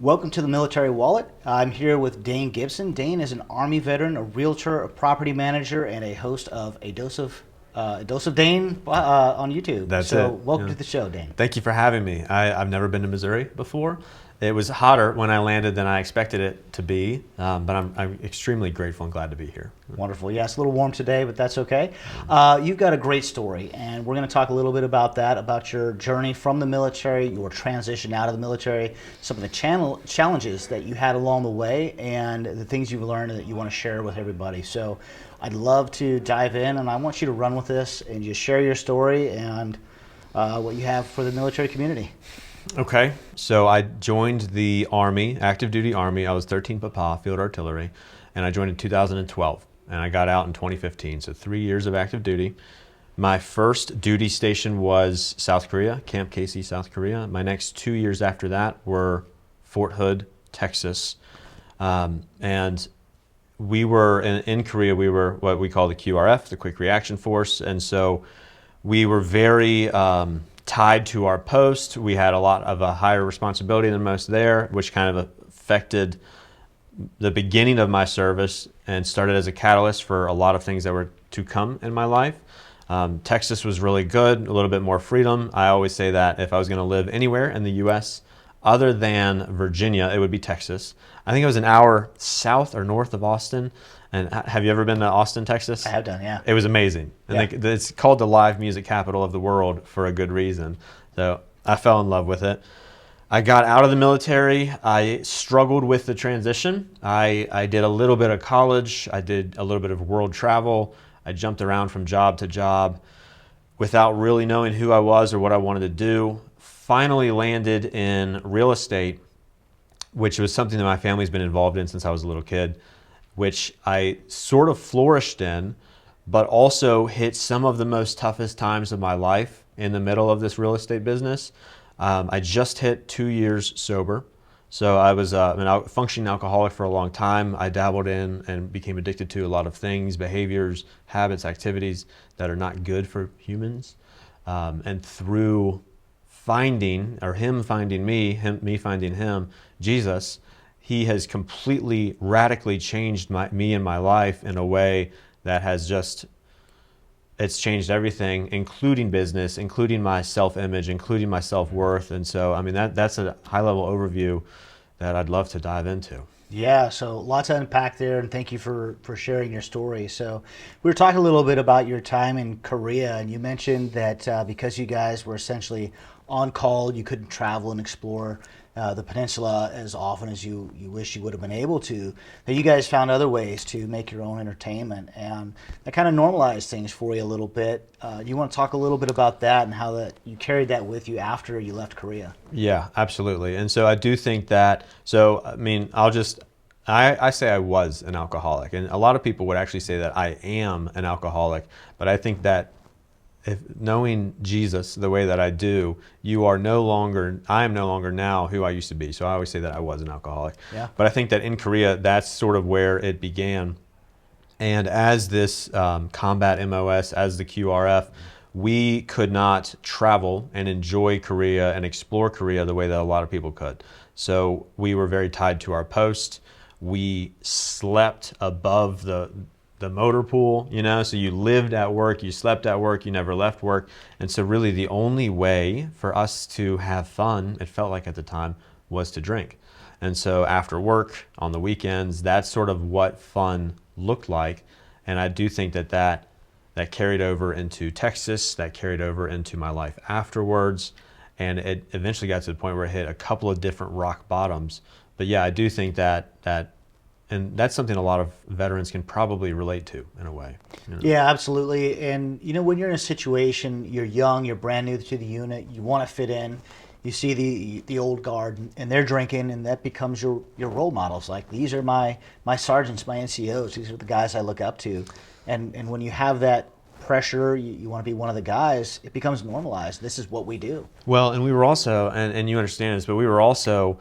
Welcome to the Military Wallet. I'm here with Dane Gibson. Dane is an Army veteran, a realtor, a property manager, and a host of A Dose of Dane on YouTube. That's so it. welcome Yeah. to the show, Dane. Thank you for having me. I've never been to Missouri before. It was hotter when I landed than I expected it to be, but I'm extremely grateful and glad to be here. Wonderful. Yeah, it's a little warm today, but that's okay. You've got a great story, and we're going to talk a little bit about that, about your journey from the military, your transition out of the military, some of the challenges that you had along the way, and the things you've learned that you want to share with everybody. So I'd love to dive in, and I want you to run with this and just share your story and what you have for the military community. Okay, so I joined the Army, active duty Army. I was 13 Papa, field artillery, and I joined in 2012, and I got out in 2015, so 3 years of active duty. My first duty station was South Korea, Camp Casey, South Korea. My next 2 years after that were Fort Hood, Texas, and we were in Korea. We were what we call the QRF, the Quick Reaction Force, and so we were very tied to our post. We had a lot of a higher responsibility than most there, which kind of affected the beginning of my service and started as a catalyst for a lot of things that were to come in my life. Texas was really good, a little bit more freedom. I always say that if I was going to live anywhere in the U.S. other than Virginia, it would be Texas. I think it was an hour south or north of Austin. And have you ever been to Austin, Texas? I have done, yeah. It was amazing. And Yeah. it's called the live music capital of the world for a good reason. So I fell in love with it. I got out of the military. I struggled with the transition. I did a little bit of college. I did a little bit of world travel. I jumped around from job to job without really knowing who I was or what I wanted to do. Finally landed in real estate, which was something that my family's been involved in since I was a little kid, which I sort of flourished in, but also hit some of the most toughest times of my life in the middle of this real estate business. I just hit 2 years sober. So I was a functioning alcoholic for a long time. I dabbled in and became addicted to a lot of things, behaviors, habits, activities that are not good for humans. And through finding, or him finding me, me finding him, Jesus, he has completely, radically changed me and my life in a way that has it's changed everything, including business, including my self-image, including my self-worth. And so, I mean, that's a high-level overview that I'd love to dive into. Yeah, so lots to unpack there, and thank you for sharing your story. So we were talking a little bit about your time in Korea, and you mentioned that because you guys were essentially on call, you couldn't travel and explore the peninsula as often as you wish you would have been able to, that you guys found other ways to make your own entertainment, and that kind of normalized things for you a little bit. You want to talk a little bit about that and how that you carried that with you after you left Korea? Yeah, absolutely. And so I do think that, so I mean, I say I was an alcoholic, and a lot of people would actually say that I am an alcoholic, but I think that if knowing Jesus the way that I do, I am no longer now who I used to be. So I always say that I was an alcoholic. Yeah. But I think that in Korea, that's sort of where it began. And as this combat MOS, as the QRF, we could not travel and enjoy Korea and explore Korea the way that a lot of people could. So we were very tied to our post. We slept above the motor pool, so you lived at work, you slept at work, you never left work. And so really the only way for us to have fun, it felt like at the time, was to drink. And so after work, on the weekends, that's sort of what fun looked like. And I do think that carried over into Texas, that carried over into my life afterwards. And it eventually got to the point where it hit a couple of different rock bottoms. But yeah, I do think that and that's something a lot of veterans can probably relate to in a way. Yeah, absolutely. And when you're in a situation, you're young, you're brand new to the unit, you want to fit in. You see the old guard, and they're drinking, and that becomes your role models. Like, these are my sergeants, my NCOs. These are the guys I look up to. And when you have that pressure, you want to be one of the guys, it becomes normalized. This is what we do. Well, and we were also, and you understand this, but we were also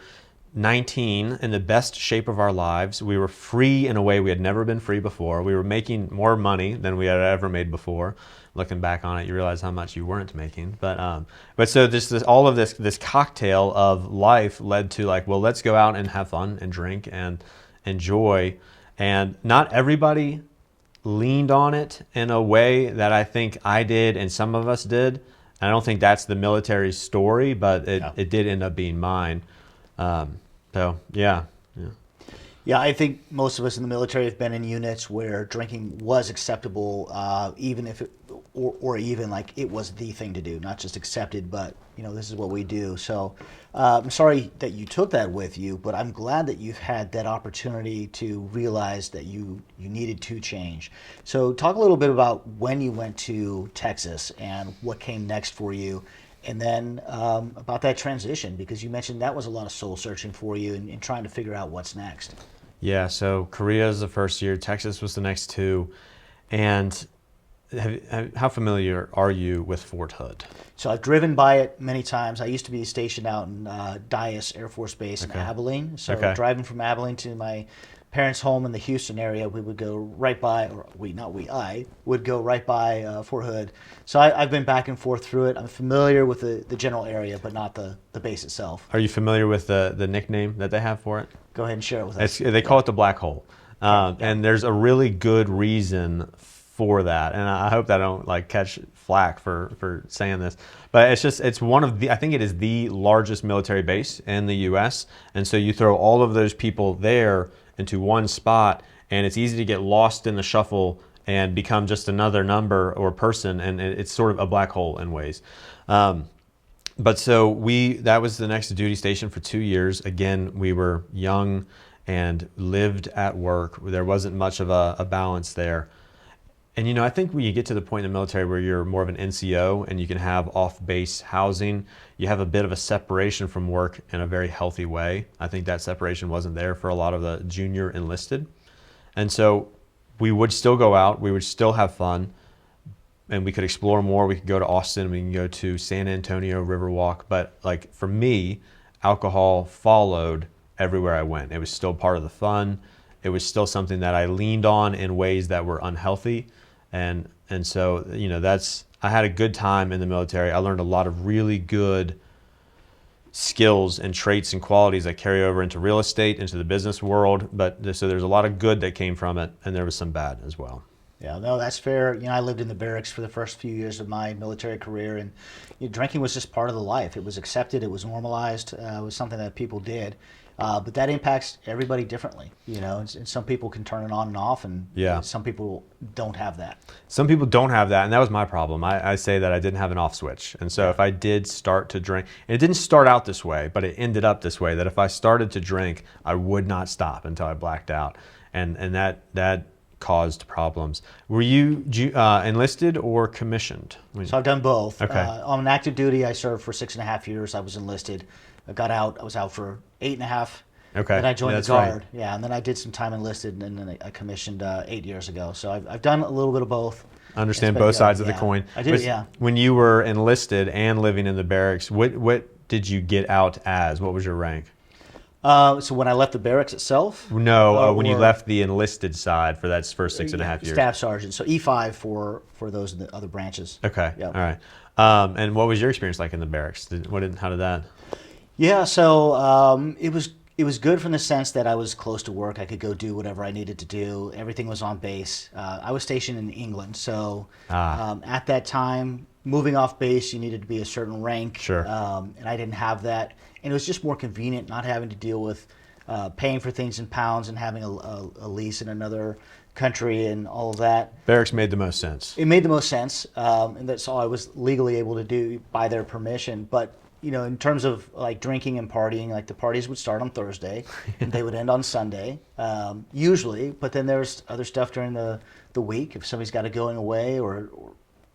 19 in the best shape of our lives. We were free in a way we had never been free before. We were making more money than we had ever made before. Looking back on it, you realize how much you weren't making. But so all of this cocktail of life led to like, well, let's go out and have fun and drink and enjoy. And not everybody leaned on it in a way that I think I did and some of us did. I don't think that's the military story, but it did end up being mine. So yeah. Yeah, I think most of us in the military have been in units where drinking was acceptable, even if or even like it was the thing to do, not just accepted, but this is what we do. So I'm sorry that you took that with you, but I'm glad that you've had that opportunity to realize that you needed to change. So talk a little bit about when you went to Texas and what came next for you. And then about that transition, because you mentioned that was a lot of soul searching for you and trying to figure out what's next. Yeah, so Korea is the first year, Texas was the next two. And how familiar are you with Fort Hood? So I've driven by it many times. I used to be stationed out in Dyess Air Force Base in Abilene. So driving from Abilene to my parents' home in the Houston area, we would go right by, I would go right by Fort Hood. So I've been back and forth through it. I'm familiar with the general area, but not the base itself. Are you familiar with the nickname that they have for it? Go ahead and share it with us. They call it the black hole. And there's a really good reason for that. And I hope that I don't like catch flack for saying this. But it's one of I think it is the largest military base in the U.S. And so you throw all of those people there into one spot, and it's easy to get lost in the shuffle and become just another number or person, and it's sort of a black hole in ways. But so that was the next duty station for 2 years. Again, we were young and lived at work. There wasn't much of a balance there. And I think when you get to the point in the military where you're more of an NCO and you can have off-base housing, you have a bit of a separation from work in a very healthy way. I think that separation wasn't there for a lot of the junior enlisted. And so we would still go out, we would still have fun, and we could explore more. We could go to Austin, we can go to San Antonio Riverwalk. But like for me, alcohol followed everywhere I went. It was still part of the fun. It was still something that I leaned on in ways that were unhealthy. And so, I had a good time in the military. I learned a lot of really good skills and traits and qualities that carry over into real estate, into the business world. So there's a lot of good that came from it, and there was some bad as well. Yeah, no, that's fair. I lived in the barracks for the first few years of my military career, and drinking was just part of the life. It was accepted. It was normalized. It was something that people did. But that impacts everybody differently, and some people can turn it on and off, and some people don't have that. Some people don't have that, and that was my problem. I say that I didn't have an off switch. And so if I did start to drink, and it didn't start out this way, but it ended up this way, that if I started to drink, I would not stop until I blacked out. And that caused problems. Were you enlisted or commissioned? So I've done both. Okay. On active duty, I served for 6.5 years. I was enlisted. I got out. I was out for 8.5. Okay. Then I joined the that's Guard. right. Yeah, and then I did some time enlisted, and then I commissioned 8 years ago. So I've done a little bit of both. Understand both sides of the coin. I did, yeah. When you were enlisted and living in the barracks, what did you get out as? What was your rank? So when I left the barracks itself? No, when you left the enlisted side for that first 6.5 years. Staff sergeant. So E5 for those in the other branches. Okay. Yep. All right. And what was your experience like in the barracks? How did that? Yeah, so it was good from the sense that I was close to work. I could go do whatever I needed to do. Everything was on base. I was stationed in England, so at that time, moving off base, you needed to be a certain rank. Sure. And I didn't have that. And it was just more convenient not having to deal with paying for things in pounds and having a lease in another country and all of that. Barracks made the most sense. It made the most sense, and that's all I was legally able to do by their permission. But in terms of like drinking and partying, like the parties would start on Thursday and they would end on Sunday, usually. But then there's other stuff during the week if somebody's got a going away or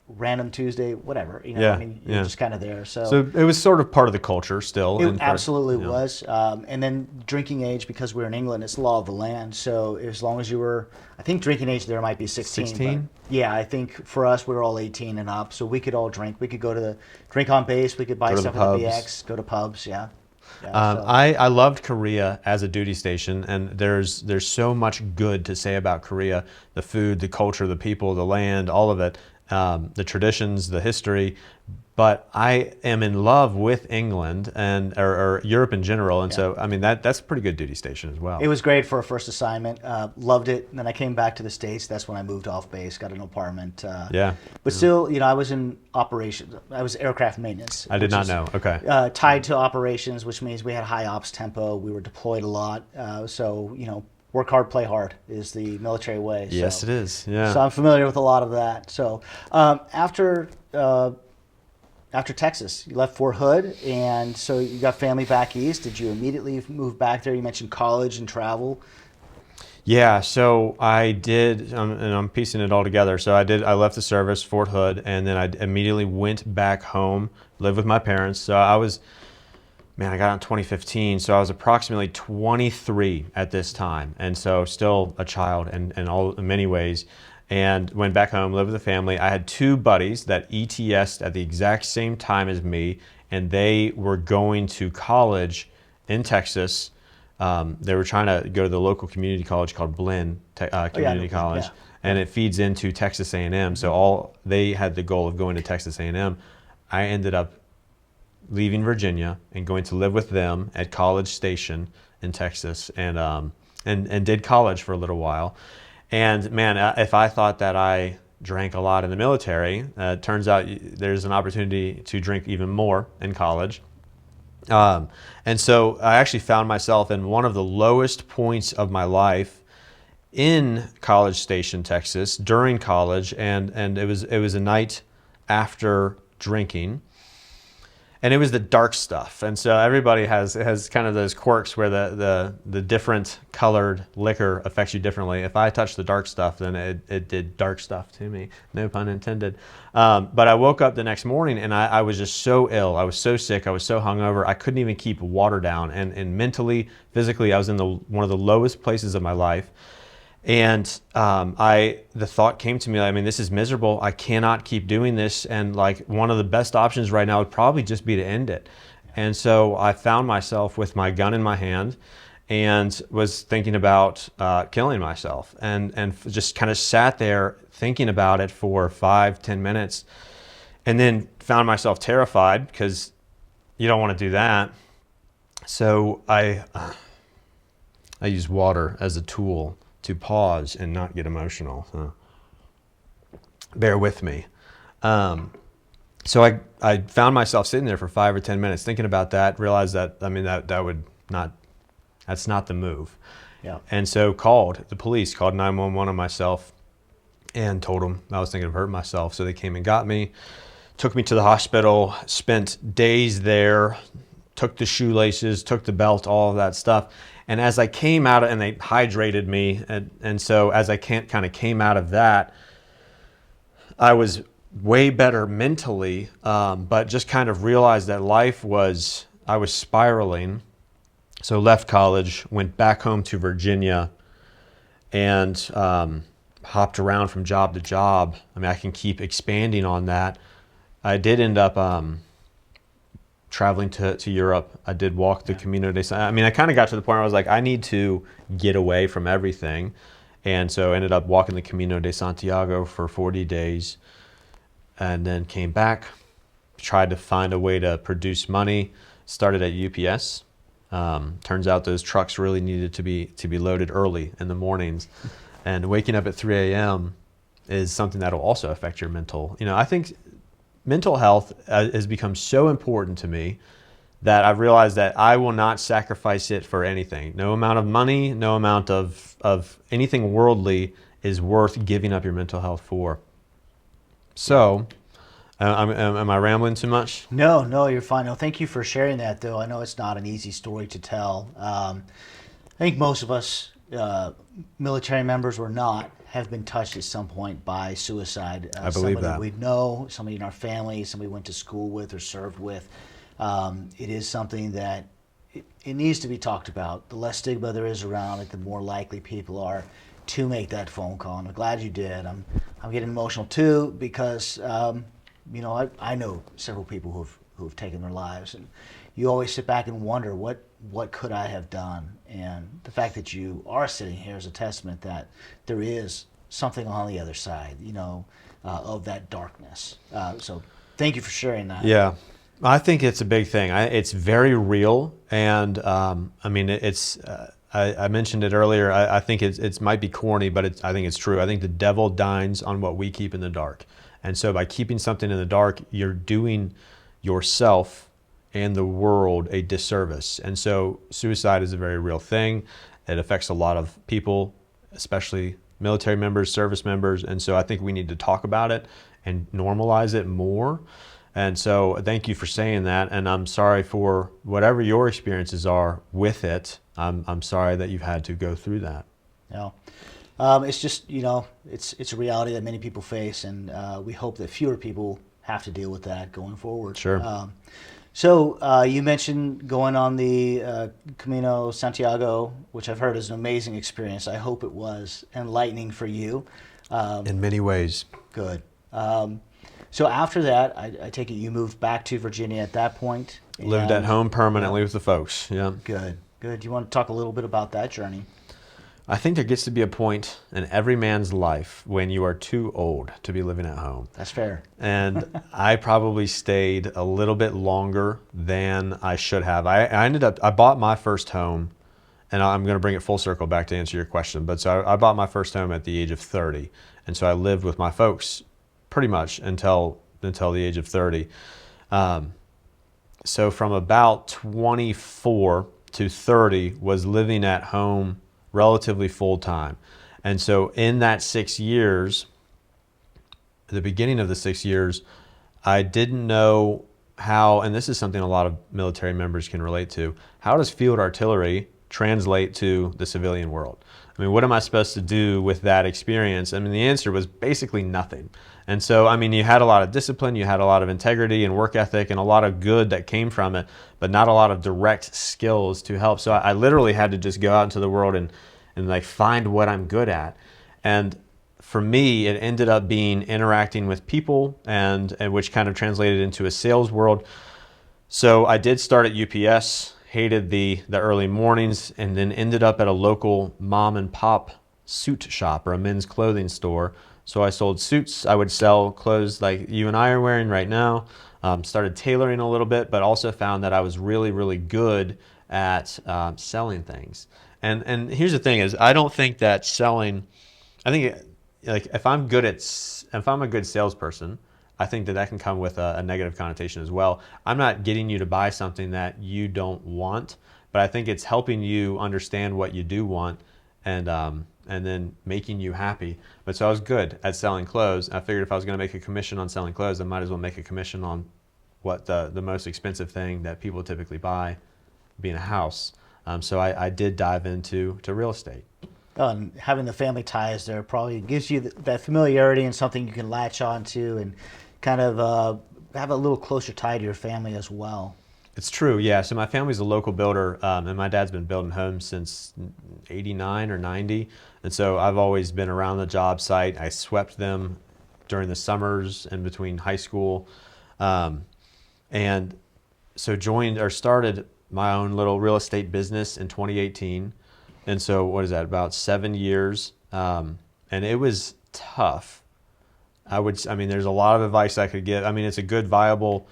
random Tuesday, whatever. You're just kind of there. So it was sort of part of the culture still. It absolutely was. And then drinking age, because we're in England, it's the law of the land. So as long as you were, I think drinking age there might be 16. 16? Yeah, I think for us, we were all 18 and up. So we could all drink. We could go to the drink on base. We could buy stuff at the BX, go to pubs, yeah. Yeah, so I loved Korea as a duty station, and there's so much good to say about Korea: the food, the culture, the people, the land, all of it, the traditions, the history. But I am in love with England or Europe in general, and yeah. so I mean that's a pretty good duty station as well. It was great for a first assignment. Loved it. And then I came back to the States. That's when I moved off base, got an apartment. Yeah, But still, I was in operations. I was aircraft maintenance. I did which not is, know. Okay. Tied to operations, which means we had high ops tempo. We were deployed a lot. Work hard, play hard is the military way. Yes, So, it is. Yeah. so I'm familiar with a lot of that. So after Texas, you left Fort Hood, and so you got family back east. Did you immediately move back there? You mentioned college and travel. Yeah, so I did, and I'm piecing it all together. So I left the service, Fort Hood, and then I immediately went back home, lived with my parents. So I got out in 2015, so I was approximately 23 at this time, and so still a child in many ways. And went back home, lived with the family. I had two buddies that ETS'd at the exact same time as me, and they were going to college in Texas. They were trying to go to the local community college called Blinn Community College, and it feeds into Texas A&M. So they had the goal of going to Texas A&M. I ended up leaving Virginia and going to live with them at College Station in Texas, and did college for a little while. And man, if I thought that I drank a lot in the military, it turns out there's an opportunity to drink even more in college. And so I actually found myself in one of the lowest points of my life in College Station, Texas, during college, and it was a night after drinking. And it was the dark stuff. And so everybody has kind of those quirks where the different colored liquor affects you differently. If I touched the dark stuff, then it did dark stuff to me. No pun intended. But I woke up the next morning and I was just so ill. I was so sick. I was so hungover. I couldn't even keep water down. And mentally, physically, I was in one of the lowest places of my life. And the thought came to me, I mean, this is miserable. I cannot keep doing this. And like one of the best options right now would probably just be to end it. And so I found myself with my gun in my hand and was thinking about killing myself, and just kind of sat there thinking about it for 5-10 minutes, and then found myself terrified because you don't want to do that. So I use water as a tool to pause and not get emotional. Bear with me. So I found myself sitting there for 5 or 10 minutes thinking about that, realized that, I mean, that's not the move. Yeah. And so called the police, called 911 on myself, and told them I was thinking of hurting myself. So they came and got me, took me to the hospital, spent days there, took the shoelaces, took the belt, all of that stuff. And as I came out, and they hydrated me, and so as I kind of came out of that, I was way better mentally, but just kind of realized that I was spiraling. So left college, went back home to Virginia, and hopped around from job to job. I mean, I can keep expanding on that. I did end up traveling to Europe. I did walk the Camino de Santiago. I mean, I kind of got to the point where I was like, I need to get away from everything. And so I ended up walking the Camino de Santiago for 40 days, and then came back, tried to find a way to produce money, started at UPS. Turns out those trucks really needed to be loaded early in the mornings. And waking up at 3 a.m. is something that will also affect your mental. I think mental health has become so important to me that I've realized that I will not sacrifice it for anything. No amount of money, no amount of anything worldly is worth giving up your mental health for. So, am I rambling too much? No, you're fine. No, thank you for sharing that, though. I know it's not an easy story to tell. I think most of us, military members or not, have been touched at some point by suicide. I believe somebody that. we know, somebody in our family, somebody we went to school with or served with. It is something that it needs to be talked about. The less stigma there is around it, the more likely people are to make that phone call. And I'm glad you did. I'm getting emotional too because I know several people who've taken their lives, and you always sit back and wonder what could I have done. And the fact that you are sitting here is a testament that there is something on the other side, of that darkness. So thank you for sharing that. Yeah, I think it's a big thing. It's very real, and I mean, I mentioned it earlier. I think it might be corny, but I think it's true. I think the devil dines on what we keep in the dark, and so by keeping something in the dark, you're doing yourself and the world a disservice. And so, suicide is a very real thing. It affects a lot of people, especially military members, service members, and so I think we need to talk about it and normalize it more. And so thank you for saying that, and I'm sorry for whatever your experiences are with it. I'm sorry that you've had to go through that. It's just, it's a reality that many people face, and we hope that fewer people have to deal with that going forward. Sure. So you mentioned going on the Camino Santiago, which I've heard is an amazing experience. I hope it was enlightening for you. In many ways. Good. So after that, I take it you moved back to Virginia at that point? Lived at home permanently with the folks, yeah. Good. Do you want to talk a little bit about that journey? I think there gets to be a point in every man's life when you are too old to be living at home. That's fair. And I probably stayed a little bit longer than I should have. I bought my first home, and I'm going to bring it full circle back to answer your question. But so I bought my first home at the age of 30. And so I lived with my folks pretty much until the age of 30. So from about 24 to 30 was living at home relatively full time. And so in that 6 years, the beginning of the 6 years, I didn't know how, and this is something a lot of military members can relate to, how does field artillery translate to the civilian world? I mean, what am I supposed to do with that experience? I mean, the answer was basically nothing. And so, I mean, you had a lot of discipline, you had a lot of integrity and work ethic and a lot of good that came from it, but not a lot of direct skills to help. So I literally had to just go out into the world and like find what I'm good at. And for me, it ended up being interacting with people, and which kind of translated into a sales world. So I did start at UPS, hated the early mornings, and then ended up at a local mom and pop suit shop or a men's clothing store. So I sold suits. I would sell clothes like you and I are wearing right now. Started tailoring a little bit, but also found that I was really, really good at selling things. And here's the thing: is I don't think that selling. I think like if I'm a good salesperson, I think that can come with a negative connotation as well. I'm not getting you to buy something that you don't want, but I think it's helping you understand what you do want, and then making you happy. But so I was good at selling clothes. I figured if I was going to make a commission on selling clothes, I might as well make a commission on what the most expensive thing that people typically buy, being a house. So I did dive into real estate. And having the family ties there probably gives you that familiarity and something you can latch on to and kind of have a little closer tie to your family as well. It's true, yeah. So my family's a local builder, and my dad's been building homes since 89 or 90. And so I've always been around the job site. I swept them during the summers and between high school. And so started my own little real estate business in 2018. And so what is that, about 7 years? And it was tough. I mean, there's a lot of advice I could give. I mean, it's a good, viable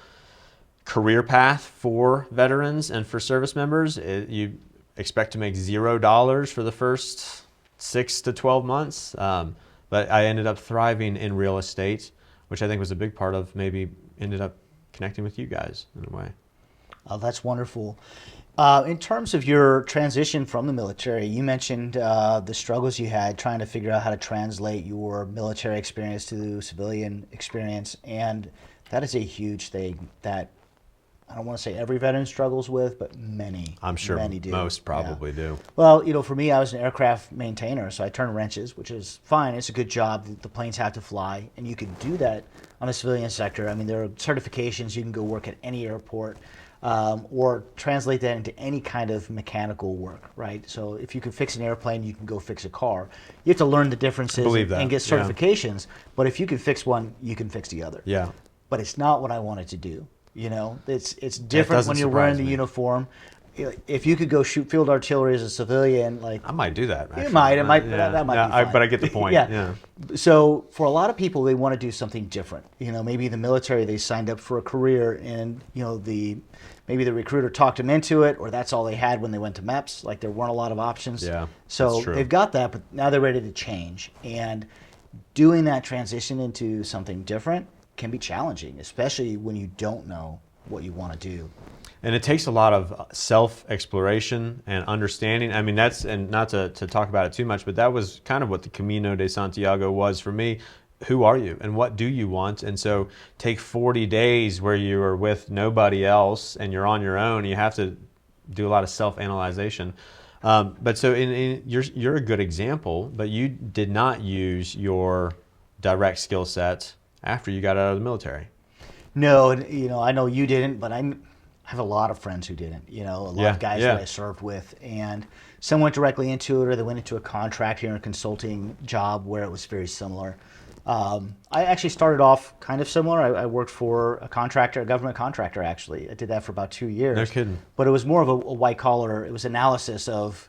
career path for veterans and for service members. You expect to make $0 for the first 6 to 12 months. But I ended up thriving in real estate, which I think was a big part of maybe ended up connecting with you guys in a way. Oh, that's wonderful. In terms of your transition from the military, you mentioned the struggles you had trying to figure out how to translate your military experience to civilian experience, and that is a huge thing that I don't want to say every veteran struggles with, but many. I'm sure many do. Most probably do. Well, for me, I was an aircraft maintainer, so I turn wrenches, which is fine. It's a good job. The planes have to fly, and you can do that on the civilian sector. I mean, there are certifications. You can go work at any airport. Or translate that into any kind of mechanical work, right? So if you can fix an airplane, you can go fix a car. You have to learn the differences and get certifications. Yeah. But if you can fix one, you can fix the other. Yeah. But it's not what I wanted to do. It's different when doesn't you're wearing surprise the me. uniform. If you could go shoot field artillery as a civilian, like I might do that. you Actually. might, Yeah. that might Yeah, be fine. but I get the point. Yeah. Yeah. So for a lot of people, they want to do something different. Maybe in the military they signed up for a career, and maybe the recruiter talked them into it, or that's all they had when they went to MEPS. Like there weren't a lot of options. Yeah, So that's true. they've got that, but now they're ready to change. And doing that transition into something different can be challenging, especially when you don't know what you want to do. And it takes a lot of self-exploration and understanding. I mean, and not to talk about it too much, but that was kind of what the Camino de Santiago was for me. Who are you and what do you want? And so take 40 days where you are with nobody else and you're on your own. You have to do a lot of self-analyzation. But so you're a good example, but you did not use your direct skill set after you got out of the military. No, and I know you didn't, but I have a lot of friends who didn't. A lot of guys that I served with, and some went directly into it, or they went into a contract or a consulting job where it was very similar. I actually started off kind of similar. I worked for a government contractor. Actually, I did that for about 2 years. No kidding. But it was more of a white collar. It was analysis of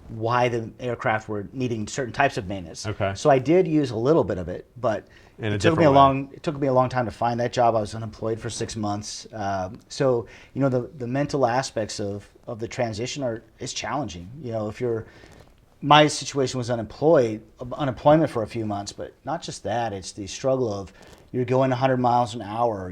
why the aircraft were needing certain types of maintenance. Okay. So I did use a little bit of it, but it took me a long time to find that job. I was unemployed for 6 months. So the mental aspects of the transition is challenging. My situation was unemployment for a few months, but not just that. It's the struggle of you're going 100 miles an hour.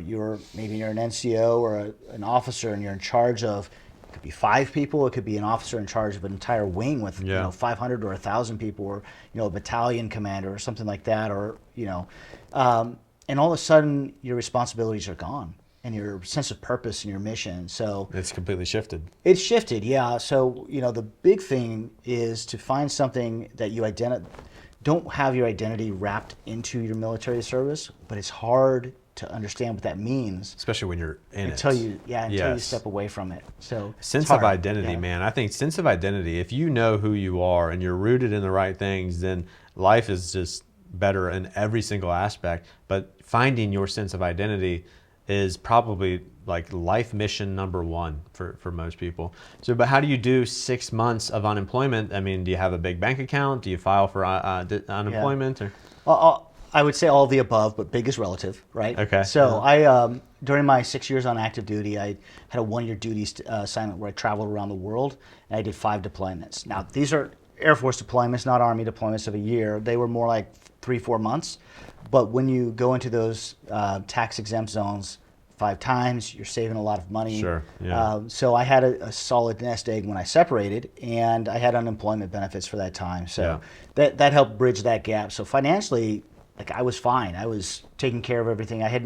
Maybe you're an NCO or an officer, and you're in charge of. It could be 5 people. It could be an officer in charge of an entire wing with 500 or 1,000 people, or a battalion commander or something like that, or and all of a sudden your responsibilities are gone and your sense of purpose and your mission. So It's completely shifted. it's shifted, yeah. So the big thing is to find something that you don't have your identity wrapped into your military service, but it's hard to understand what that means, Especially when you're in until it. you step away from it. So Sense of identity, man. I think sense of identity, if you know who you are and you're rooted in the right things, then life is just better in every single aspect. But finding your sense of identity is probably like life mission number 1 for most people. So, but how do you do 6 months of unemployment? I mean, do you have a big bank account? Do you file for unemployment? Yeah. Or? I would say all of the above, but big is relative, right? Okay. So I, during my 6 years on active duty, I had a 1-year duty assignment where I traveled around the world, and I did 5 deployments. Now, these are Air Force deployments, not Army deployments of a year. They were more like 3-4 months. But when you go into those tax-exempt zones 5 times, you're saving a lot of money. Sure, yeah. So I had a solid nest egg when I separated, and I had unemployment benefits for that time. So that helped bridge that gap. So financially, like I was fine. I was taking care of everything. I had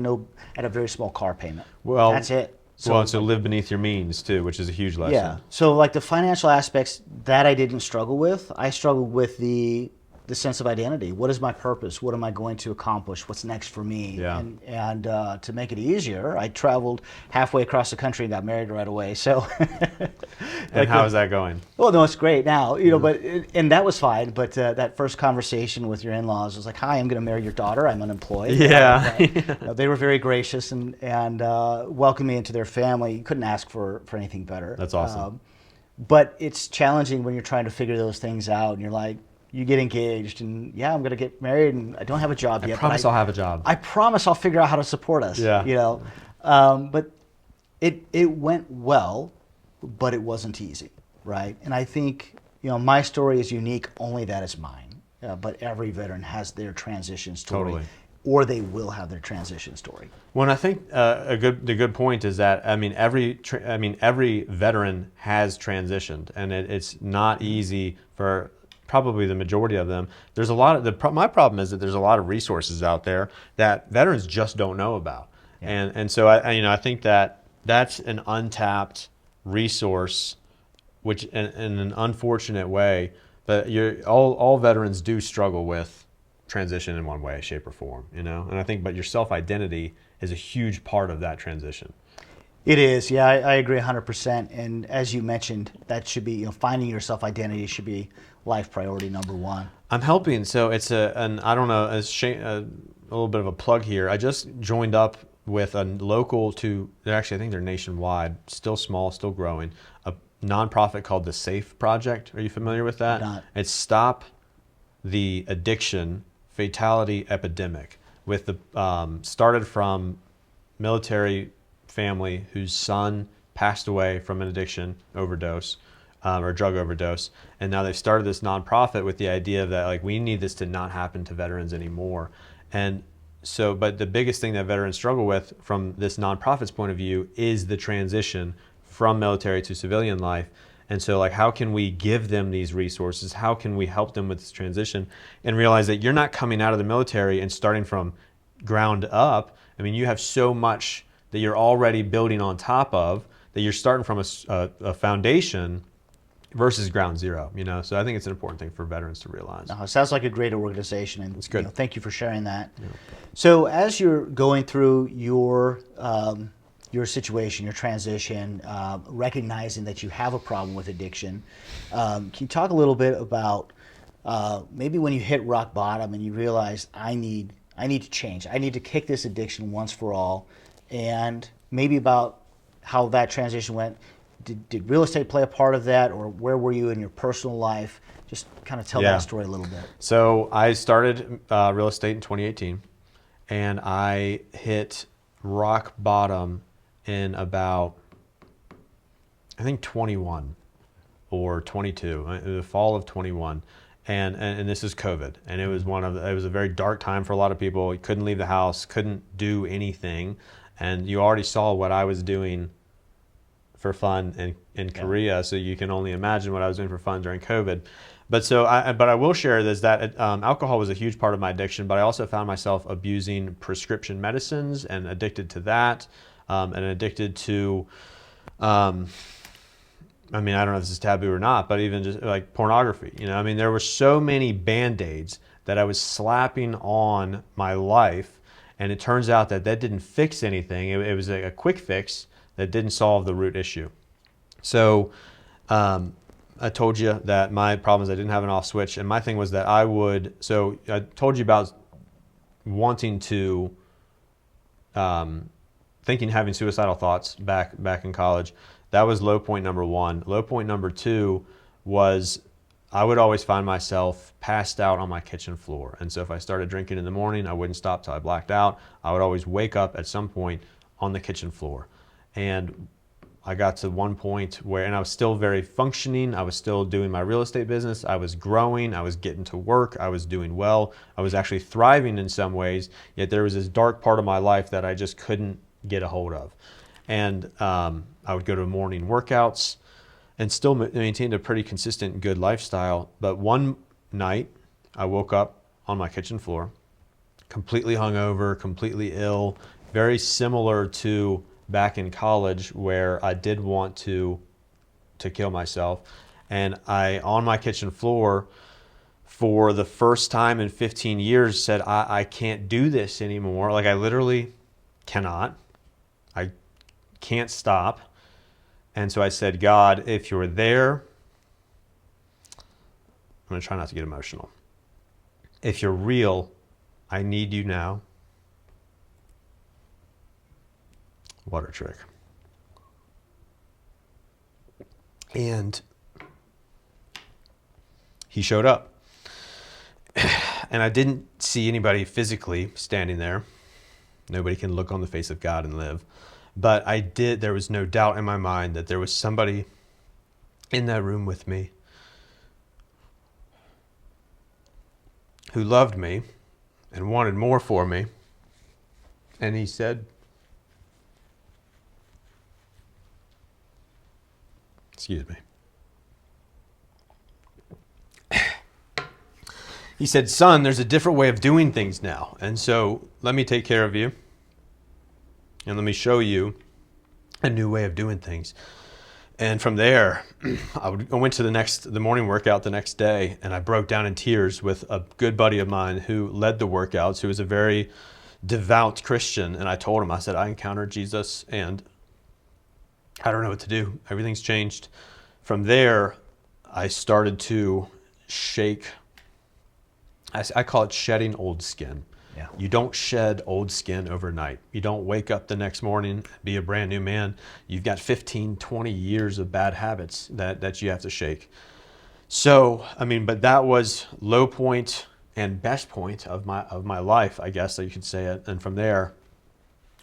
a very small car payment. Well, that's it. So live beneath your means too, which is a huge lesson. Yeah. So like the financial aspects that I didn't struggle with, I struggled with the sense of identity. What is my purpose? What am I going to accomplish? What's next for me? Yeah. And to make it easier, I traveled halfway across the country and got married right away. So. And how is that going? Well, no, it's great now, but and that was fine. But that first conversation with your in-laws was like, "Hi, I'm going to marry your daughter. I'm unemployed." Yeah. They were very gracious and welcomed me into their family. You couldn't ask for anything better. That's awesome. But it's challenging when you're trying to figure those things out, and you're like, you get engaged, and I'm going to get married, and I don't have a job yet. I promise I'll have a job. I promise I'll figure out how to support us. Yeah. But it went well, but it wasn't easy, right? And I think my story is unique, only that it's mine. But every veteran has their transition story, Totally. Or they will have their transition story. Well, and I think the good point is that every veteran has transitioned, and it's not easy for probably the majority of them. There's a lot of my problem is that there's a lot of resources out there that veterans just don't know about, and so I think that that's an untapped resource, which in an unfortunate way, but all veterans do struggle with transition in one way, shape, or form, and I think, but your self-identity is a huge part of that transition. It is, yeah, I agree 100%. And as you mentioned, that should be, finding your self-identity should be life priority number 1. I'm helping, so it's I don't know, a little bit of a plug here. I just joined up with a local to, actually I think they're nationwide, still small, still growing, a nonprofit called the SAFE Project. Are you familiar with that? Not. It's Stop the Addiction Fatality Epidemic, with the started from military family whose son passed away from an addiction overdose, or drug overdose, and now they've started this nonprofit with the idea that like we need this to not happen to veterans anymore. And so, but the biggest thing that veterans struggle with from this nonprofit's point of view is the transition from military to civilian life. And so like, how can we give them these resources? How can we help them with this transition and realize that you're not coming out of the military and starting from ground up. I mean, you have so much that you're already building on top of, that you're starting from a foundation versus ground zero, you know? So I think it's an important thing for veterans to realize. No, it sounds like a great organization, and it's good. You know, thank you for sharing that. Yeah. So as you're going through your situation, your transition, recognizing that you have a problem with addiction, can you talk a little bit about maybe when you hit rock bottom and you realize I need to change, I need to kick this addiction once for all, and maybe about how that transition went? Did real estate play a part of that, or where were you in your personal life? Just kind of tell that story a little bit. So I started real estate in 2018, and I hit rock bottom in about, I think 21 or 22, the fall of 21. And this is COVID, and it was a very dark time for a lot of people. You couldn't leave the house, couldn't do anything, and you already saw what I was doing for fun in Korea, so you can only imagine what I was doing for fun during COVID. But I will share this, that alcohol was a huge part of my addiction, but I also found myself abusing prescription medicines and addicted to that, and addicted to, I mean, I don't know if this is taboo or not, but even just like pornography, you know, I mean, there were so many Band-Aids that I was slapping on my life, and it turns out that didn't fix anything. It was a quick fix that didn't solve the root issue. So I told you that my problem is I didn't have an off switch, and my thing was that I told you about wanting to, having suicidal thoughts back in college. That was low point number one. Low point number two was I would always find myself passed out on my kitchen floor. And so if I started drinking in the morning, I wouldn't stop till I blacked out. I would always wake up at some point on the kitchen floor. And I got to one point where, and I was still very functioning. I was still doing my real estate business. I was growing. I was getting to work. I was doing well. I was actually thriving in some ways. Yet there was this dark part of my life that I just couldn't get a hold of. And I would go to morning workouts and still maintained a pretty consistent, good lifestyle. But one night I woke up on my kitchen floor, completely hungover, completely ill, very similar to back in college where I did want to kill myself. And on my kitchen floor, for the first time in 15 years, said, I can't do this anymore. Like, I literally cannot. I can't stop. And so I said, God, if you're there, I'm going to try not to get emotional. If you're real, I need you now. What a trick. And he showed up. And I didn't see anybody physically standing there. Nobody can look on the face of God and live. But there was no doubt in my mind that there was somebody in that room with me who loved me and wanted more for me. And he said, excuse me. He said, son, there's a different way of doing things now. And so let me take care of you. And let me show you a new way of doing things. And from there, I went to the morning workout the next day, and I broke down in tears with a good buddy of mine who led the workouts, who was a very devout Christian. And I told him, I said, I encountered Jesus, and I don't know what to do. Everything's changed. From there, I started to shake. I call it shedding old skin. Yeah. You don't shed old skin overnight. You don't wake up the next morning, be a brand new man. You've got 15, 20 years of bad habits that you have to shake. So, I mean, but that was low point and best point of my life, I guess that you could say it. And from there,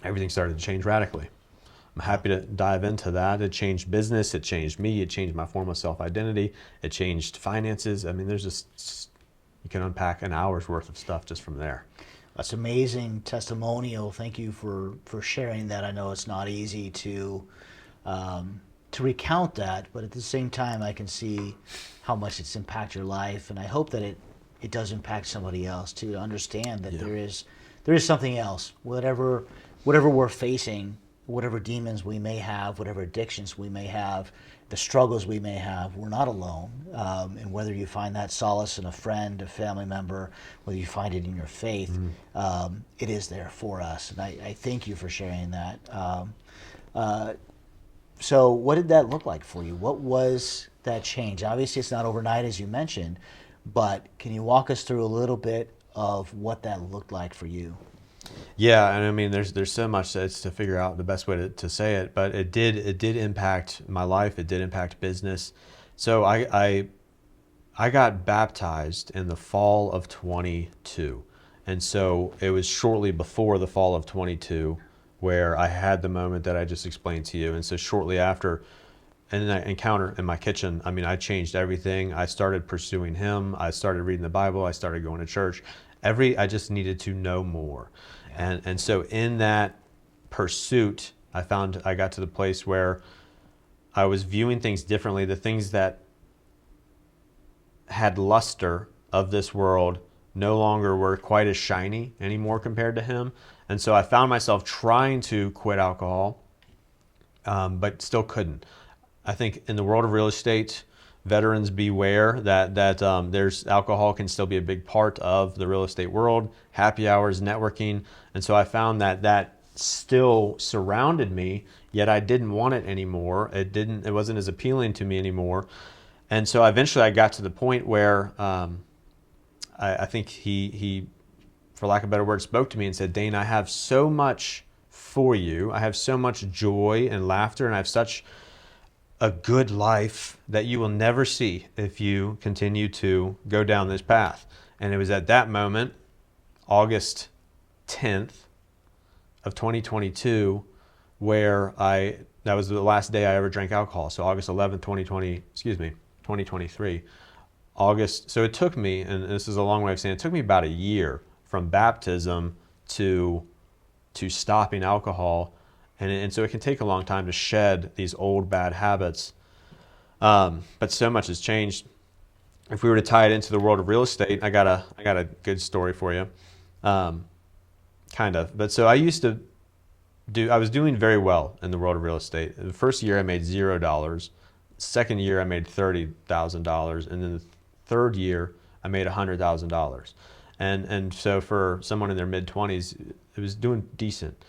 everything started to change radically. I'm happy to dive into that. It changed business. It changed me. It changed my form of self-identity. It changed finances. I mean, there's just, you can unpack an hour's worth of stuff just from there. That's amazing testimonial. Thank you for sharing that. I know it's not easy to recount that, but at the same time, I can see how much it's impacted your life, and I hope that it does impact somebody else too, to understand that there is something else. Whatever we're facing, whatever demons we may have, whatever addictions we may have, the struggles we may have, we're not alone. And whether you find that solace in a friend, a family member, whether you find it in your faith, it is there for us. And I thank you for sharing that. So what did that look like for you? What was that change? Obviously, it's not overnight, as you mentioned, but can you walk us through a little bit of what that looked like for you? Yeah, and I mean, there's so much that's to figure out the best way to say it, but it did impact my life. It did impact business. So I got baptized in the fall of 22, and so it was shortly before the fall of 22 where I had the moment that I just explained to you. And so shortly after, in that encounter in my kitchen, I mean, I changed everything. I started pursuing Him. I started reading the Bible. I started going to church. I just needed to know more. And so in that pursuit, I got to the place where I was viewing things differently. The things that had luster of this world no longer were quite as shiny anymore compared to Him. And so I found myself trying to quit alcohol, but still couldn't. I think in the world of real estate, veterans beware that there's alcohol can still be a big part of the real estate world, happy hours, networking. And so I found that still surrounded me, yet I didn't want it anymore. It wasn't as appealing to me anymore. And so eventually I got to the point where I think he, for lack of a better word, spoke to me and said, Dane, I have so much for you. I have so much joy and laughter, and I have such a good life that you will never see if you continue to go down this path. And it was at that moment, August 10th of 2022, where that was the last day I ever drank alcohol. So August 11th, 2023. So it took me, and this is a long way of saying it took me about a year from baptism to stopping alcohol. And so it can take a long time to shed these old bad habits. But so much has changed. If we were to tie it into the world of real estate, I got a good story for you. Kind of. But so I was doing very well in the world of real estate. The first year I made $0. Second year I made $30,000. And then the third year I made $100,000. And so for someone in their mid-20s, it was doing decent.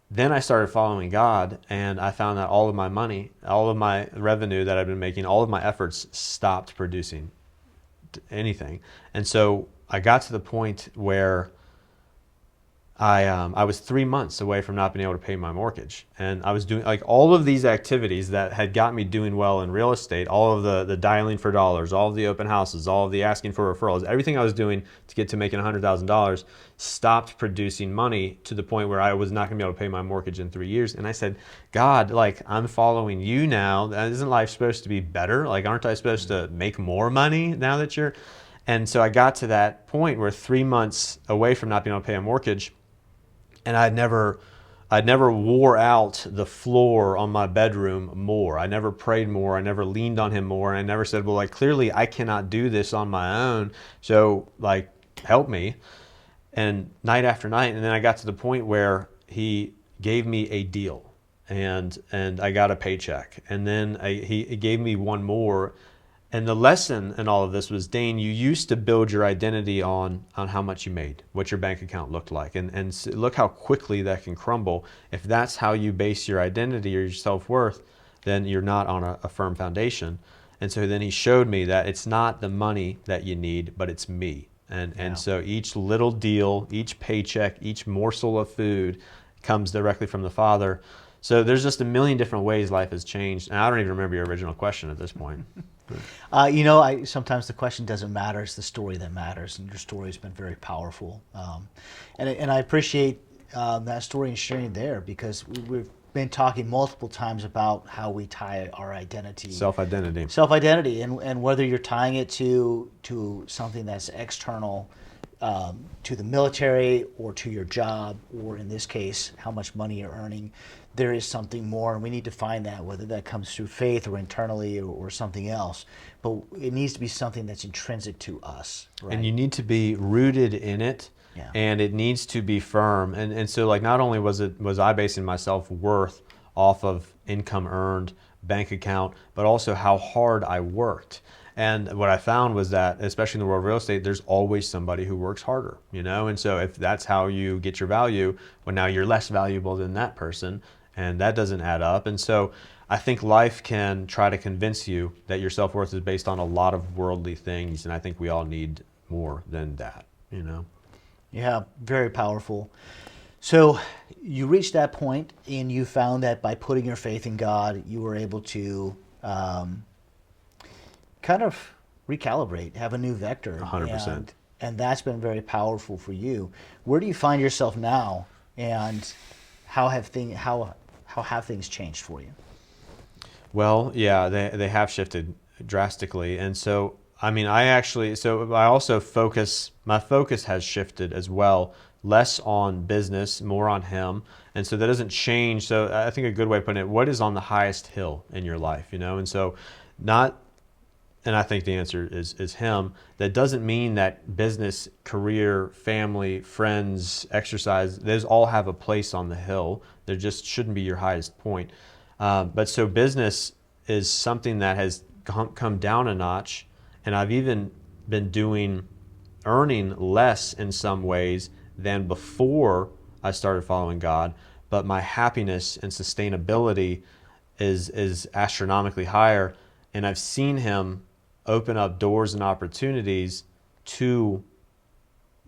Then I started following God, and I found that all of my money, all of my revenue that I've been making, all of my efforts stopped producing anything. And so I got to the point where I was 3 months away from not being able to pay my mortgage. And I was doing like all of these activities that had got me doing well in real estate, all of the dialing for dollars, all of the open houses, all of the asking for referrals, everything I was doing to get to making $100,000 stopped producing money to the point where I was not going to be able to pay my mortgage in 3 years. And I said, God, like, I'm following you now. Isn't life supposed to be better? Like, aren't I supposed to make more money now that you're... And so I got to that point where 3 months away from not being able to pay a mortgage, and I'd never wore out the floor on my bedroom more. I never prayed more. I never leaned on Him more. And I never said, well, like, clearly I cannot do this on my own. So, like, help me. And night after night. And then I got to the point where He gave me a deal, and I got a paycheck. And then He gave me one more. And the lesson in all of this was, Dane, you used to build your identity on how much you made, what your bank account looked like. And look how quickly that can crumble. If that's how you base your identity or your self-worth, then you're not on a firm foundation. And so then He showed me that it's not the money that you need, but it's me. And so each little deal, each paycheck, each morsel of food comes directly from the Father. So there's just a million different ways life has changed. And I don't even remember your original question at this point. Sometimes the question doesn't matter; it's the story that matters, and your story has been very powerful. And I appreciate that story and sharing there, because we've been talking multiple times about how we tie our identity, self-identity, and whether you're tying it to something that's external, to the military or to your job, or in this case, how much money you're earning. There is something more, and we need to find that, whether that comes through faith or internally or something else. But it needs to be something that's intrinsic to us. Right? And you need to be rooted in it, and it needs to be firm. And so, like, not only was I basing my self-worth off of income earned, bank account, but also how hard I worked. And what I found was that, especially in the world of real estate, there's always somebody who works harder, And so if that's how you get your value, well, now you're less valuable than that person, and that doesn't add up. And so I think life can try to convince you that your self-worth is based on a lot of worldly things, and I think we all need more than that, Yeah, very powerful. So you reached that point, and you found that by putting your faith in God, you were able to kind of recalibrate, have a new vector. 100%. And that's been very powerful for you. Where do you find yourself now, and how have things changed for you? Well, yeah, they have shifted drastically. And so, my focus has shifted as well, less on business, more on Him. And so that doesn't change. So I think a good way of putting it, what is on the highest hill in your life, And so and I think the answer is Him. That doesn't mean that business, career, family, friends, exercise, those all have a place on the hill. There just shouldn't be your highest point. But so business is something that has come down a notch, and I've even been earning less in some ways than before I started following God, but my happiness and sustainability is astronomically higher, and I've seen Him open up doors and opportunities to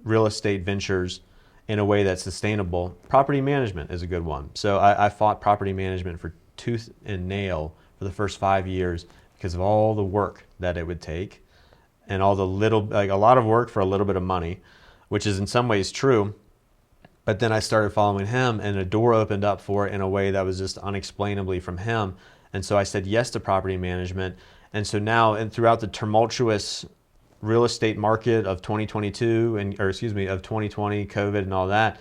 real estate ventures in a way that's sustainable. Property management is a good one. So I fought property management for tooth and nail for the first 5 years because of all the work that it would take, and all the a lot of work for a little bit of money, which is in some ways true. But then I started following Him, and a door opened up for it in a way that was just unexplainably from Him. And so I said yes to property management. And so now, and throughout the tumultuous real estate market of 2022, of 2020, COVID and all that,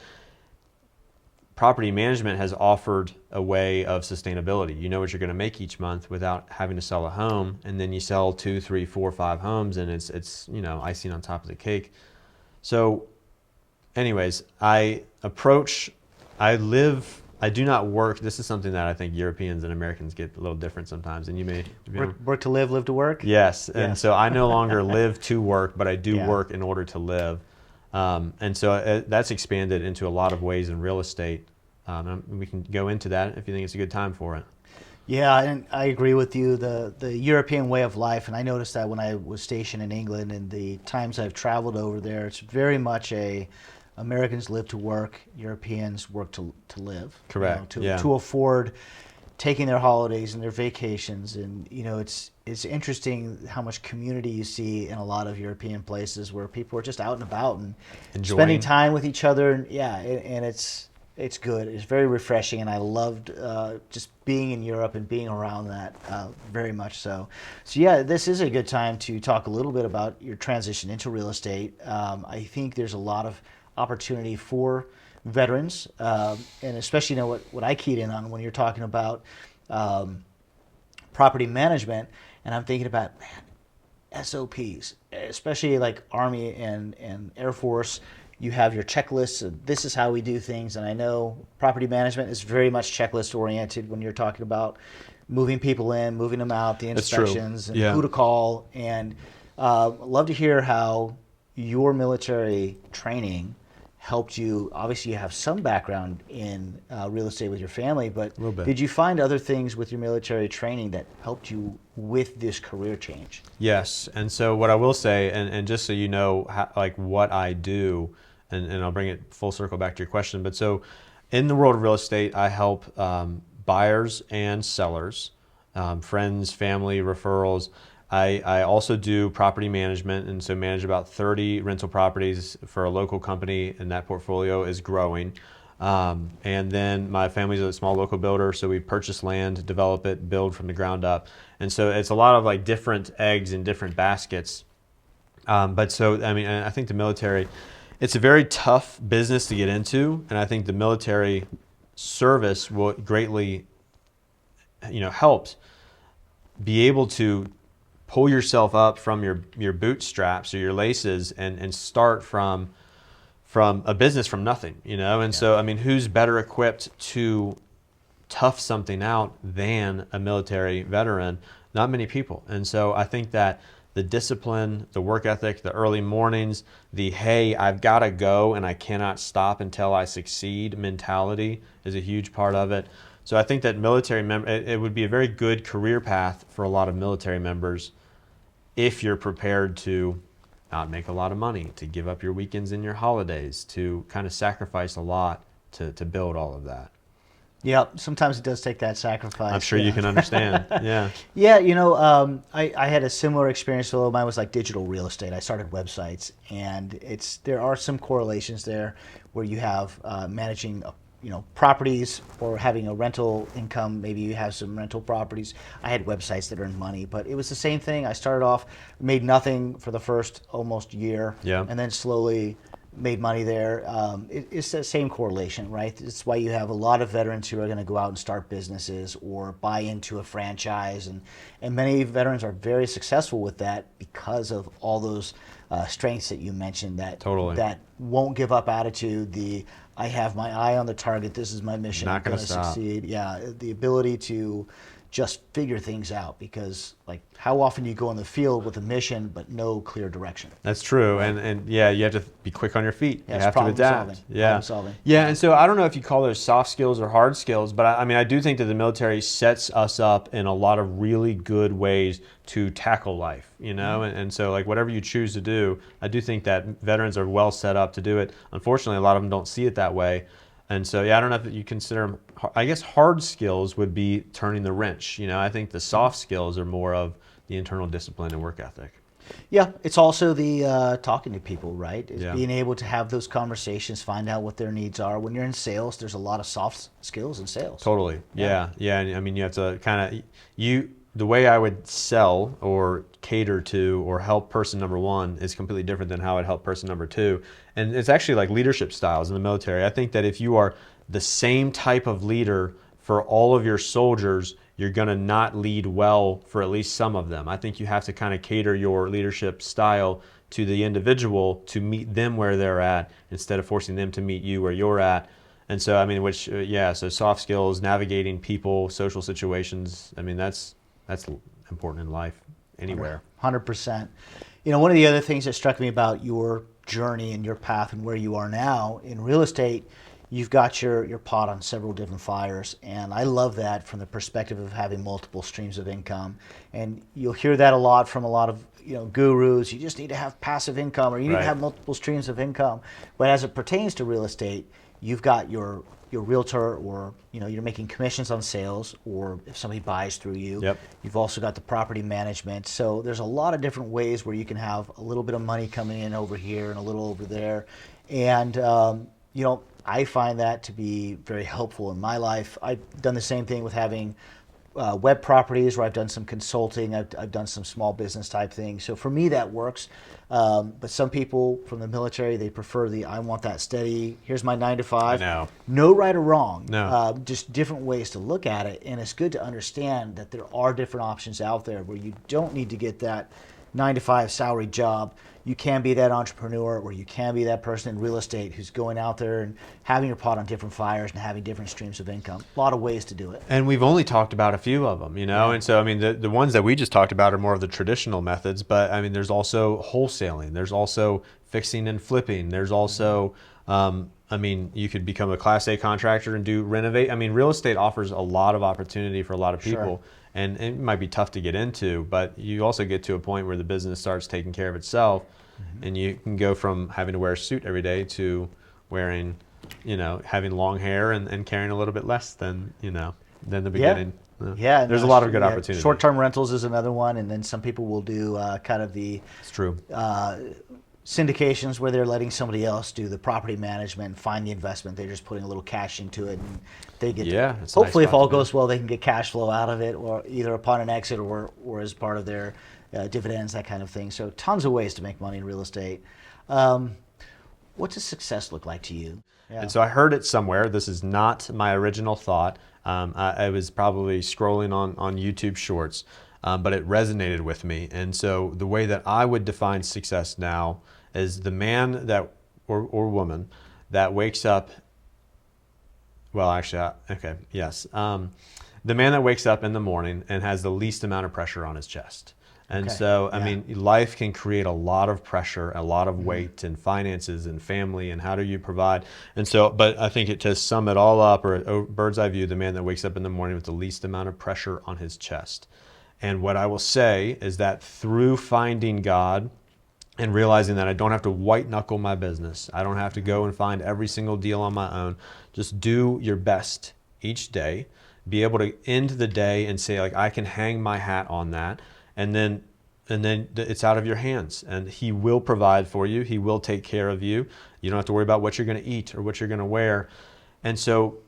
property management has offered a way of sustainability. You know what you're going to make each month without having to sell a home, and then you sell 2, 3, 4, 5 homes, and it's icing on top of the cake. So anyways, I do not work. This is something that I think Europeans and Americans get a little different sometimes, and you may work to live to work. Yes, and so I no longer live to work, but I do work in order to live, and so that's expanded into a lot of ways in real estate. We can go into that if you think it's a good time for it. Yeah, and I agree with you. The European way of life, and I noticed that when I was stationed in England and the times I've traveled over there, it's very much Americans live to work, Europeans work to live. Correct. To afford taking their holidays and their vacations. And it's interesting how much community you see in a lot of European places where people are just out and about and spending time with each other. And it's good. It's very refreshing, and I loved just being in Europe and being around that very much so. So yeah, this is a good time to talk a little bit about your transition into real estate. I think there's a lot of opportunity for veterans, and especially what I keyed in on when you're talking about property management, and I'm thinking about SOPs, especially like Army and Air Force. You have your checklists. This is how we do things, and I know property management is very much checklist oriented when you're talking about moving people in, moving them out, the inspections, and who to call. And love to hear how your military training helped you? Obviously, you have some background in real estate with your family, but little bit. did you find other things with your military training that helped you with this career change? Yes, and so what I will say, and just so you know, like what I do, and I'll bring it full circle back to your question. But so, in the world of real estate, I help buyers and sellers, friends, family, referrals. I also do property management, and so manage about 30 rental properties for a local company, and that portfolio is growing. And then my family's a small local builder, so we purchase land, develop it, build from the ground up. And so it's a lot of like different eggs in different baskets. But so, I mean, I think the military, it's a very tough business to get into. And I think the military service will greatly, help be able to pull yourself up from your bootstraps or your laces and start from a business from nothing, And so, I mean, who's better equipped to tough something out than a military veteran? Not many people. And so I think that the discipline, the work ethic, the early mornings, the, hey, I've got to go and I cannot stop until I succeed mentality is a huge part of it. So I think that it would be a very good career path for a lot of military members if you're prepared to not make a lot of money, to give up your weekends and your holidays, to kind of sacrifice a lot to build all of that. Yeah, sometimes it does take that sacrifice. I'm sure you can understand. Yeah. Yeah, I had a similar experience, although mine was like digital real estate. I started websites, and there are some correlations there where you have managing properties or having a rental income. Maybe you have some rental properties. I had websites that earned money, but it was the same thing. I started off, made nothing for the first almost year, Yeah. and then slowly made money there. It's the same correlation, right? It's why you have a lot of veterans who are going to go out and start businesses or buy into a franchise, and many veterans are very successful with that because of all those strengths that you mentioned. That Totally. That won't give up attitude. I have my eye on the target. This is my mission. Not I'm gonna going to stop. succeed. Yeah, the ability to just figure things out, because like how often do you go in the field with a mission but no clear direction? That's true, and yeah, you have to be quick on your feet. Yeah, you it's have to problem adapt. solving. Yeah, Problem solving. yeah, and so I don't know if you call those soft skills or hard skills, but I mean I do think that the military sets us up in a lot of really good ways to tackle life, and so like whatever you choose to do, I do think that veterans are well set up to do it. Unfortunately, a lot of them don't see it that way. And so, yeah, I don't know if you consider them, I guess hard skills would be turning the wrench. I think the soft skills are more of the internal discipline and work ethic. Yeah, it's also the talking to people, right? It's Yeah. being able to have those conversations, find out what their needs are. When you're in sales, there's a lot of soft skills in sales. Totally. Yeah. And I mean, you have to kind of, the way I would sell or cater to or help person number one is completely different than how I'd help person number two. And it's actually like leadership styles in the military. I think that if you are the same type of leader for all of your soldiers, you're going to not lead well for at least some of them. I think you have to kind of cater your leadership style to the individual to meet them where they're at instead of forcing them to meet you where you're at. And so, I mean, so soft skills, navigating people, social situations, I mean, that's important in life anywhere. 100%. One of the other things that struck me about your journey and your path and where you are now in real estate, you've got your pot on several different fires, and I love that from the perspective of having multiple streams of income. And you'll hear that a lot from a lot of gurus. You just need to have passive income, or you need Right. to have multiple streams of income. But as it pertains to real estate, you've got your realtor, or you're making commissions on sales, or if somebody buys through you. Yep. You've also got the property management. So there's a lot of different ways where you can have a little bit of money coming in over here and a little over there. And I find that to be very helpful in my life. I've done the same thing with having web properties where I've done some consulting. I've done some small business type things. So for me, that works. But some people from the military, they prefer I want that steady, here's my 9 to 5. I know. No right or wrong. No. Just different ways to look at it. And it's good to understand that there are different options out there where you don't need to get that 9 to 5 salary job. You can be that entrepreneur, or you can be that person in real estate who's going out there and having your pot on different fires and having different streams of income. A lot of ways to do it. And we've only talked about a few of them, Yeah. And so, I mean, the ones that we just talked about are more of the traditional methods, but I mean, there's also wholesaling. There's also fixing and flipping. There's also I mean, you could become a Class A contractor and do renovate. I mean, real estate offers a lot of opportunity for a lot of people. Sure. And it might be tough to get into, but you also get to a point where the business starts taking care of itself, and you can go from having to wear a suit every day to wearing, having long hair and carrying a little bit less than the beginning. Yeah, There's a lot of good opportunities. Short-term rentals is another one, and then some people will do kind of the It's true. Syndications where they're letting somebody else do the property management and find the investment. They're just putting a little cash into it, and they get. It's a nice hopefully, if spot all to be. goes well, they can get cash flow out of it, or either upon an exit or as part of their dividends, that kind of thing. So, tons of ways to make money in real estate. What does success look like to you? Yeah. And so I heard it somewhere. This is not my original thought. I was probably scrolling on YouTube Shorts, but it resonated with me. And so the way that I would define success now is the man that or woman that wakes up. Well, actually, the man that wakes up in the morning and has the least amount of pressure on his chest. And Okay. so, I Yeah. mean, life can create a lot of pressure, a lot of weight, and finances and family, and how do you provide? And so, but I think to sum it all up, or a bird's eye view, the man that wakes up in the morning with the least amount of pressure on his chest. And what I will say is that through finding God and realizing that I don't have to white knuckle my business, I don't have to go and find every single deal on my own, just do your best each day, be able to end the day and say, like, I can hang my hat on that. And then it's out of your hands, and He will provide for you. He will take care of you. You don't have to worry about what you're going to eat or what you're going to wear. And so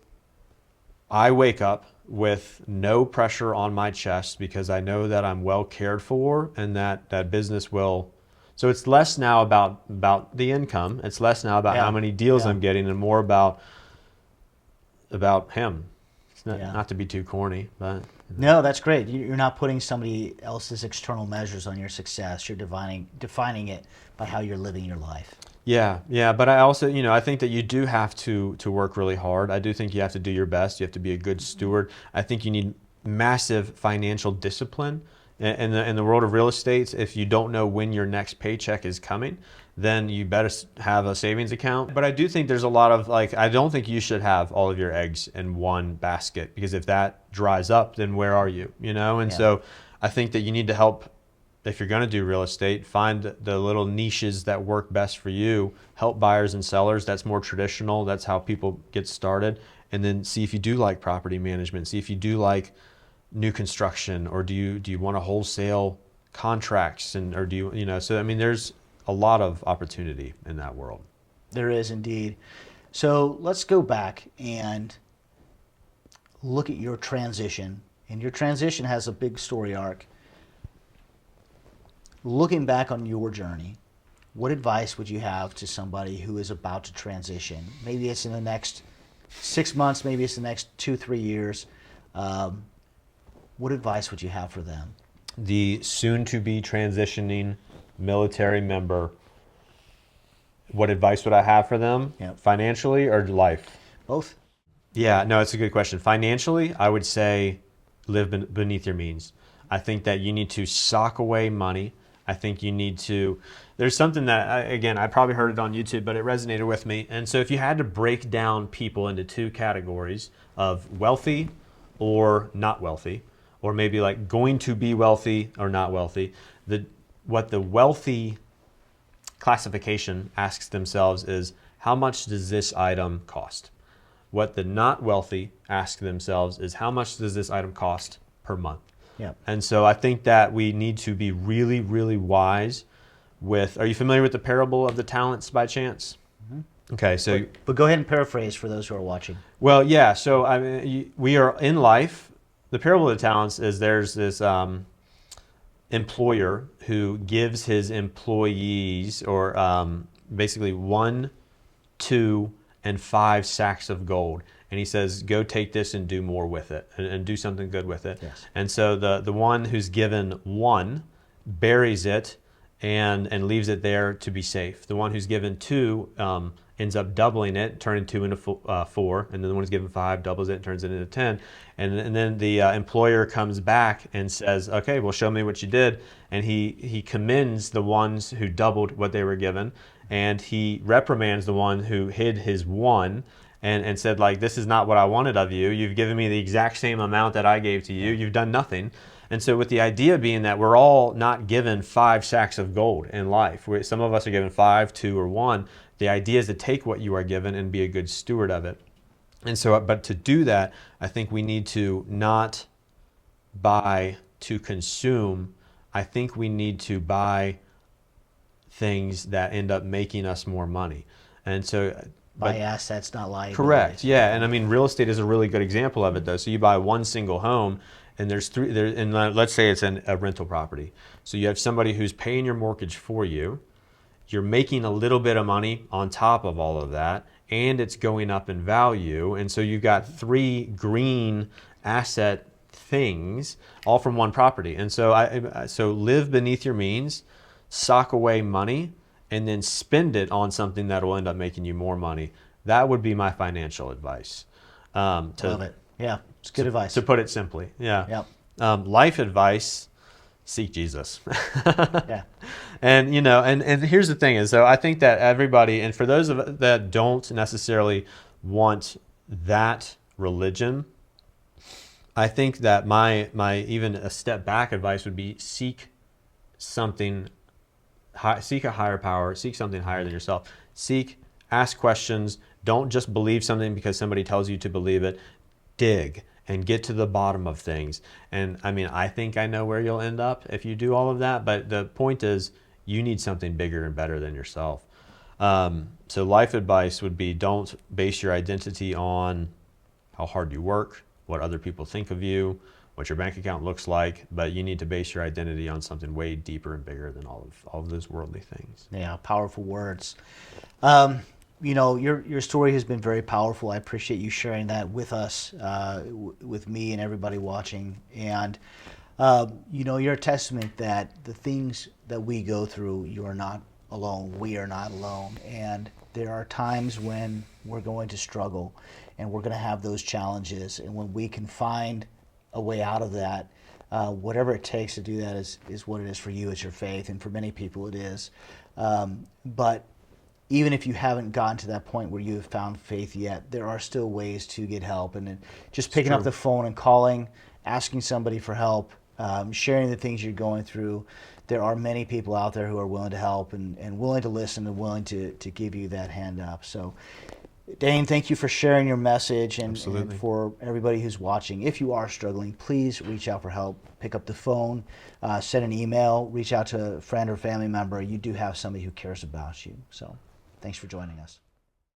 I wake up with no pressure on my chest because I know that I'm well cared for, and that business will. So it's less now about the income. It's less now about how many deals I'm getting, and more about Him. It's not to be too corny, but. No, that's great. You're not putting somebody else's external measures on your success. You're defining it by how you're living your life. Yeah. But I also, I think that you do have to work really hard. I do think you have to do your best. You have to be a good steward. I think you need massive financial discipline. In the world of real estate, if you don't know when your next paycheck is coming, then you better have a savings account. But I do think there's a lot of, I don't think you should have all of your eggs in one basket, because if that dries up, then where are you? So I think that you need to help, if you're going to do real estate, find the little niches that work best for you, help buyers and sellers. That's more traditional. That's how people get started. And then see if you do like property management, see if you do like new construction, or do you want to wholesale contracts, or do you so I mean, there's a lot of opportunity in that world. There is indeed. So let's go back and look at your transition. And your transition has a big story arc. Looking back on your journey, what advice would you have to somebody who is about to transition? Maybe it's in the next 6 months, maybe it's the next 2-3 years. What advice would you have for them? The soon-to-be transitioning military member, what advice would I have for them? Yep. Financially or life? Both. Yeah, no, it's a good question. Financially, I would say live beneath your means. I think that you need to sock away money. I think you need to, there's something that, again, I probably heard it on YouTube, but it resonated with me. And so if you had to break down people into two categories of wealthy or not wealthy, or maybe like going to be wealthy or not wealthy, what the wealthy classification asks themselves is, how much does this item cost? What the not wealthy ask themselves is, how much does this item cost per month? Yeah. And so I think that we need to be really, really wise with, are you familiar with the parable of the talents by chance? Mm-hmm. Okay, so. But go ahead and paraphrase for those who are watching. Well, yeah, so I mean, we are in life. The parable of the talents is there's this employer who gives his employees, or basically 1, 2, and 5 sacks of gold. And he says, go take this and do more with it, and do something good with it. Yes. And so the one who's given 1 buries it and leaves it there to be safe. The one who's given 2 ends up doubling it, turning 2 into 4, and then the one who's given 5 doubles it and turns it into 10. And then the employer comes back and says, okay, well, show me what you did. And he commends the ones who doubled what they were given, and he reprimands the one who hid his 1 and said, like, this is not what I wanted of you. You've given me the exact same amount that I gave to you. You've done nothing. And so with the idea being that we're all not given 5 sacks of gold in life. Some of us are given 5, 2, or 1. The idea is to take what you are given and be a good steward of it. And so, but to do that, I think we need to not buy to consume. I think we need to buy things that end up making us more money. And so, Buy assets, not liabilities. Correct. Yeah, and I mean, real estate is a really good example of it, though. So you buy one single home, and there's 3. And let's say it's a rental property. So you have somebody who's paying your mortgage for you. You're making a little bit of money on top of all of that, and it's going up in value. And so you've got 3 green asset things, all from one property. And so so live beneath your means, sock away money, and then spend it on something that will end up making you more money. That would be my financial advice. Love it. Yeah, it's good advice. To put it simply, yeah. Yep. Life advice: seek Jesus. Yeah. And and here's the thing is, though, I think that everybody, and for those of us that don't necessarily want that religion, I think that my even a step back advice would be seek a higher power, seek something higher than yourself. Ask questions. Don't just believe something because somebody tells you to believe it. Dig and get to the bottom of things. And I mean, I think I know where you'll end up if you do all of that, but the point is you need something bigger and better than yourself. So life advice would be, don't base your identity on how hard you work, what other people think of you, what your bank account looks like, but you need to base your identity on something way deeper and bigger than all of those worldly things. Yeah, powerful words. Your story has been very powerful. I appreciate you sharing that with us, with me and everybody watching. And, you're a testament that the things that we go through, you are not alone. We are not alone. And there are times when we're going to struggle and we're going to have those challenges. And when we can find a way out of that, whatever it takes to do that is what it is for you. It's your faith, and for many people it is. But even if you haven't gotten to that point where you have found faith yet, there are still ways to get help. And just picking up the phone and calling, asking somebody for help, sharing the things you're going through. There are many people out there who are willing to help and willing to listen and willing to give you that hand up. So, Dane, thank you for sharing your message, and for everybody who's watching. If you are struggling, please reach out for help. Pick up the phone, send an email, reach out to a friend or family member. You do have somebody who cares about you. So thanks for joining us.